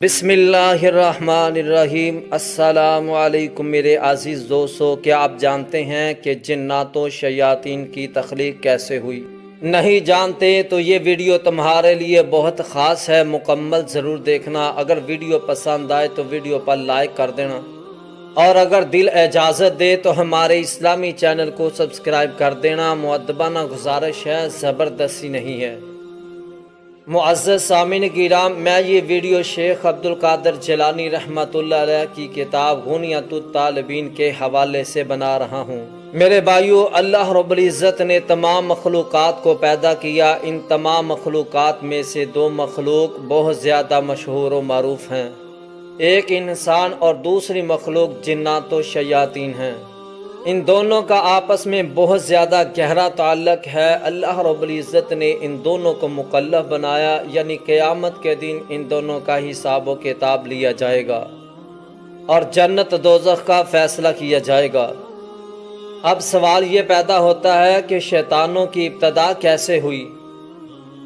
بسم اللہ الرحمن الرحیم۔ السلام علیکم میرے عزیز دوستو، کیا آپ جانتے ہیں کہ جنات و شیاطین کی تخلیق کیسے ہوئی؟ نہیں جانتے تو یہ ویڈیو تمہارے لیے بہت خاص ہے، مکمل ضرور دیکھنا۔ اگر ویڈیو پسند آئے تو ویڈیو پر لائک کر دینا، اور اگر دل اجازت دے تو ہمارے اسلامی چینل کو سبسکرائب کر دینا۔ مؤدبانہ گزارش ہے، زبردستی نہیں ہے۔ معزز سامعین کرام، میں یہ ویڈیو شیخ عبدالقادر جیلانی رحمۃ اللہ علیہ کی کتاب غنیۃ الطالبین کے حوالے سے بنا رہا ہوں۔ میرے بھائیو، اللہ رب العزت نے تمام مخلوقات کو پیدا کیا۔ ان تمام مخلوقات میں سے دو مخلوق بہت زیادہ مشہور و معروف ہیں، ایک انسان اور دوسری مخلوق جنات و شیاطین ہیں۔ ان دونوں کا آپس میں بہت زیادہ گہرا تعلق ہے۔ اللہ رب العزت نے ان دونوں کو مکلف بنایا، یعنی قیامت کے دن ان دونوں کا حساب و کتاب لیا جائے گا اور جنت دوزخ کا فیصلہ کیا جائے گا۔ اب سوال یہ پیدا ہوتا ہے کہ شیطانوں کی ابتدا کیسے ہوئی؟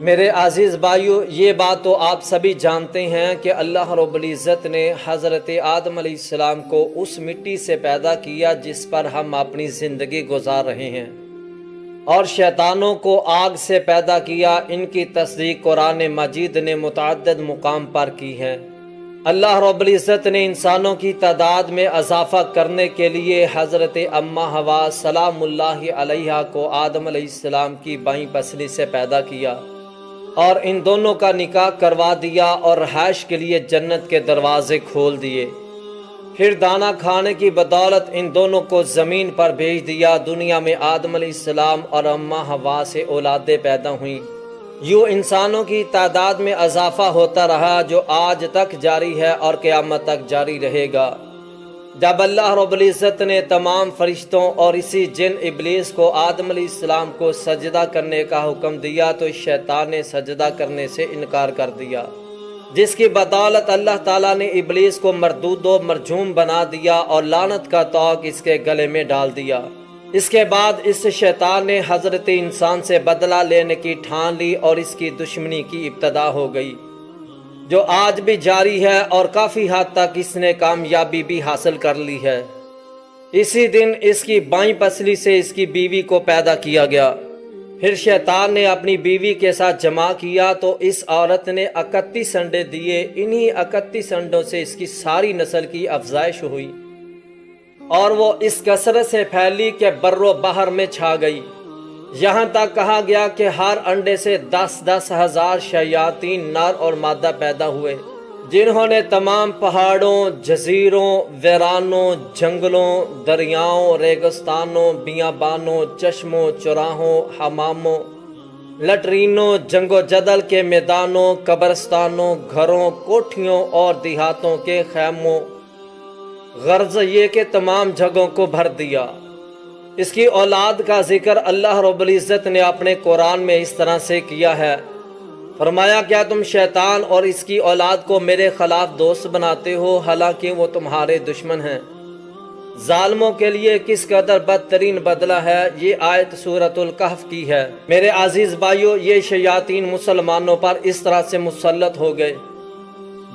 میرے عزیز بھائیو، یہ بات تو آپ سبھی جانتے ہیں کہ اللہ رب العزت نے حضرت آدم علیہ السلام کو اس مٹی سے پیدا کیا جس پر ہم اپنی زندگی گزار رہے ہیں، اور شیطانوں کو آگ سے پیدا کیا۔ ان کی تصدیق قرآن مجید نے متعدد مقام پر کی ہے۔ اللہ رب العزت نے انسانوں کی تعداد میں اضافہ کرنے کے لیے حضرت اماں حوا سلام اللہ علیہا کو آدم علیہ السلام کی بائیں پسلی سے پیدا کیا، اور ان دونوں کا نکاح کروا دیا اور رہائش کے لیے جنت کے دروازے کھول دیے۔ پھر دانا کھانے کی بدولت ان دونوں کو زمین پر بھیج دیا۔ دنیا میں آدم علیہ السلام اور اماں حوا سے اولادیں پیدا ہوئیں۔ یوں انسانوں کی تعداد میں اضافہ ہوتا رہا، جو آج تک جاری ہے اور قیامت تک جاری رہے گا۔ جب اللہ رب العزت نے تمام فرشتوں اور اسی جن ابلیس کو آدم علیہ السلام کو سجدہ کرنے کا حکم دیا تو شیطان نے سجدہ کرنے سے انکار کر دیا، جس کی بدولت اللہ تعالیٰ نے ابلیس کو مردود و مرجوم بنا دیا اور لعنت کا طوق اس کے گلے میں ڈال دیا۔ اس کے بعد اس شیطان نے حضرت انسان سے بدلہ لینے کی ٹھان لی اور اس کی دشمنی کی ابتدا ہو گئی، جو آج بھی جاری ہے، اور کافی حد تک اس نے کامیابی بھی حاصل کر لی ہے۔ اسی دن اس کی بائیں پسلی سے اس کی بیوی کو پیدا کیا گیا۔ پھر شیطان نے اپنی بیوی کے ساتھ جمع کیا تو اس عورت نے 31 انڈے دیے۔ انہی 31 انڈوں سے اس کی ساری نسل کی افزائش ہوئی، اور وہ اس کثرت سے پھیلی کہ بر و بحر میں چھا گئی۔ یہاں تک کہا گیا کہ ہر انڈے سے 10,000 ہزار شیاطین نر اور مادہ پیدا ہوئے، جنہوں نے تمام پہاڑوں، جزیروں، ویرانوں، جنگلوں، دریاؤں، ریگستانوں، بیابانوں، چشموں، چراہوں، حماموں، لٹرینوں، جنگ و جدل کے میدانوں، قبرستانوں، گھروں، کوٹھیوں اور دیہاتوں کے خیموں، غرض یہ کہ تمام جگہوں کو بھر دیا۔ اس کی اولاد کا ذکر اللہ رب العزت نے اپنے قرآن میں اس طرح سے کیا ہے، فرمایا کیا تم شیطان اور اس کی اولاد کو میرے خلاف دوست بناتے ہو، حالانکہ وہ تمہارے دشمن ہیں۔ ظالموں کے لیے کس قدر بدترین بدلہ ہے۔ یہ آیت سورۃ الکہف کی ہے۔ میرے عزیز بھائیو، یہ شیاطین مسلمانوں پر اس طرح سے مسلط ہو گئے۔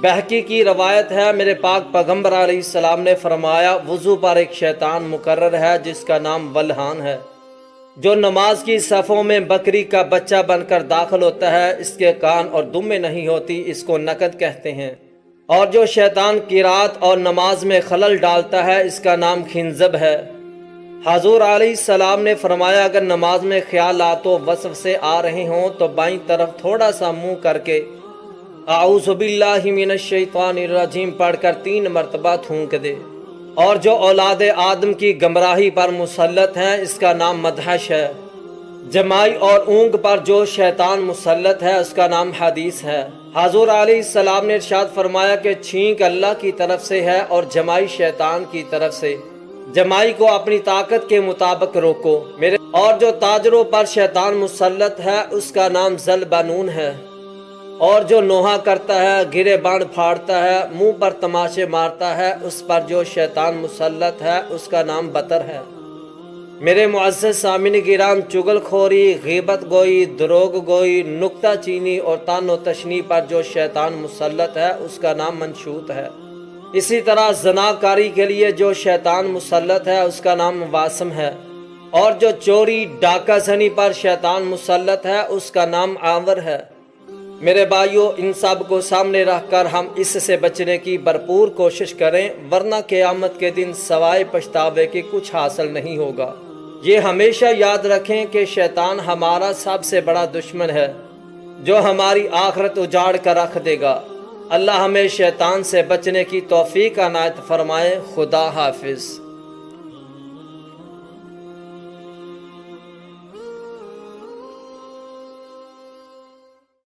بہقی کی روایت ہے، میرے پاک پیغمبر علیہ السلام نے فرمایا، وضو پر ایک شیطان مقرر ہے جس کا نام ولہان ہے، جو نماز کی صفوں میں بکری کا بچہ بن کر داخل ہوتا ہے۔ اس کے کان اور دمیں نہیں ہوتی، اس کو نقد کہتے ہیں۔ اور جو شیطان قرات اور نماز میں خلل ڈالتا ہے، اس کا نام خنزب ہے۔ حضور علیہ السلام نے فرمایا، اگر نماز میں خیالات و وصف سے آ رہے ہوں تو بائیں طرف تھوڑا سا منہ کر کے اعوذ باللہ من الشیطان الرجیم پڑھ کر 3 مرتبہ تھونک دے۔ اور جو اولاد آدم کی گمراہی پر مسلط ہیں، اس کا نام مدہش ہے۔ جمائی اور اونگ پر جو شیطان مسلط ہے، اس کا نام حدیث ہے۔ حضور علیہ السلام نے ارشاد فرمایا کہ چھینک اللہ کی طرف سے ہے اور جمائی شیطان کی طرف سے۔ جمائی کو اپنی طاقت کے مطابق روکو۔ اور جو تاجروں پر شیطان مسلط ہے، اس کا نام ذلبنون ہے۔ اور جو نوحہ کرتا ہے، گرے بان پھاڑتا ہے، منہ پر تماشے مارتا ہے، اس پر جو شیطان مسلط ہے، اس کا نام بطر ہے۔ میرے معزز سامعین کرام، چغل خوری، غیبت گوئی، دروغ گوئی، نکتہ چینی اور طعن و تشنیع پر جو شیطان مسلط ہے اس کا نام منشوط ہے۔ اسی طرح زناکاری کے لیے جو شیطان مسلط ہے اس کا نام واسم ہے، اور جو چوری ڈاکہ زنی پر شیطان مسلط ہے اس کا نام آور ہے۔ میرے بھائیوں، ان سب کو سامنے رکھ کر ہم اس سے بچنے کی بھرپور کوشش کریں، ورنہ قیامت کے دن سوائے پچھتاوے کے کچھ حاصل نہیں ہوگا۔ یہ ہمیشہ یاد رکھیں کہ شیطان ہمارا سب سے بڑا دشمن ہے جو ہماری آخرت اجاڑ کر رکھ دے گا۔ اللہ ہمیں شیطان سے بچنے کی توفیق عنایت فرمائے۔ خدا حافظ۔